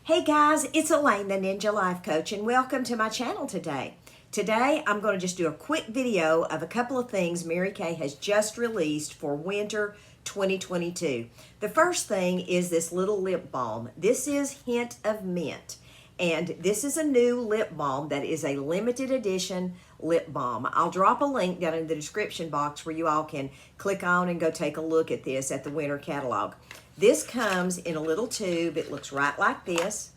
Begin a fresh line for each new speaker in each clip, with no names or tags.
Hey guys, it's Elaine, the Ninja Life Coach, and welcome to my channel today. Today, I'm going to just do a quick video of a couple of things Mary Kay has just released for winter 2022. The first thing is this little lip balm. This is Hint of Mint, and this is a new lip balm that is a limited edition lip balm. I'll drop a link down in the description box where you all can click on and go take a look at this at the winter catalog. This comes in a little tube. It looks right like this.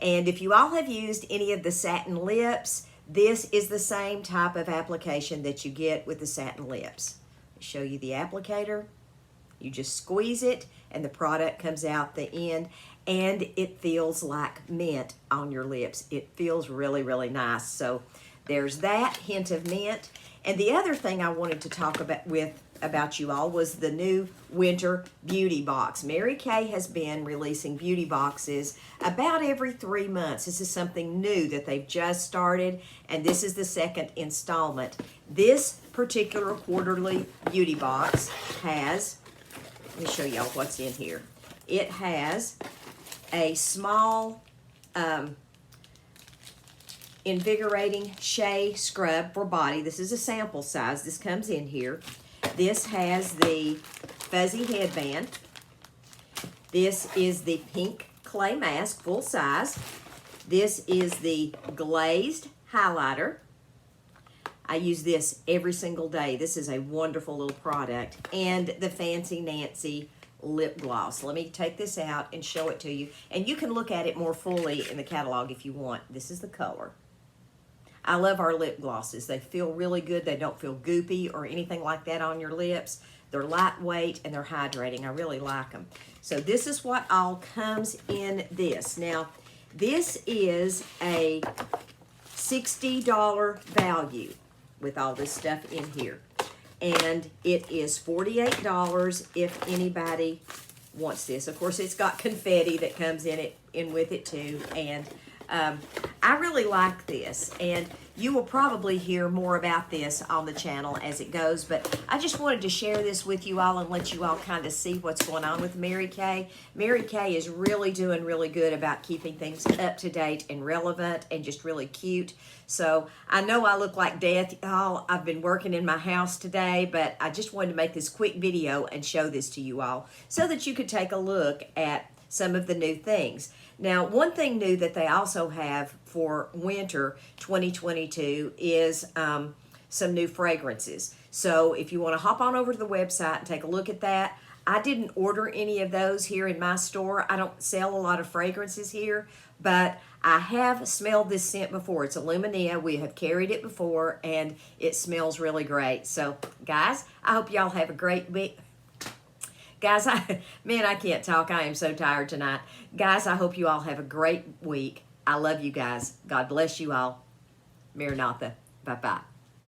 And if you all have used any of the satin lips, this is the same type of application that you get with the satin lips. I'll show you the applicator. You just squeeze it and the product comes out the end, and it feels like mint on your lips. It feels really, really nice. So there's that hint of mint. And the other thing I wanted to talk about you all was the new winter beauty box. Mary Kay has been releasing beauty boxes about every 3 months. This is something new that they've just started, and this is the second installment. This particular quarterly beauty box has, let me show y'all what's in here. It has a small invigorating shea scrub for body. This is a sample size. This comes in here. This has the fuzzy headband. This is the pink clay mask, full size. This is the glazed highlighter. I use this every single day. This is a wonderful little product. And the Fancy Nancy lip gloss. Let me take this out and show it to you. And you can look at it more fully in the catalog if you want. This is the color. I love our lip glosses. They feel really good. They don't feel goopy or anything like that on your lips. They're lightweight and they're hydrating. I really like them. So this is what all comes in this. Now, this is a $60 value with all this stuff in here. And it is $48 if anybody wants this. Of course, it's got confetti that comes in with it too. And I really like this, and you will probably hear more about this on the channel as it goes, but I just wanted to share this with you all and let you all kind of see what's going on with Mary Kay. Mary Kay is really doing really good about keeping things up to date and relevant and just really cute. So I know I look like death, y'all. I've been working in my house today, but I just wanted to make this quick video and show this to you all so that you could take a look at some of the new things. Now, one thing new that they also have for winter 2022 is some new fragrances. So if you want to hop on over to the website and take a look at that. I didn't order any of those here in my store. I don't sell a lot of fragrances here, but I have smelled this scent before. It's a Luminia. We have carried it before, and it smells really great. So, guys, I hope y'all have a great week. Guys, man, I can't talk. I am so tired tonight. Guys, I hope you all have a great week. I love you guys. God bless you all. Maranatha. Bye-bye.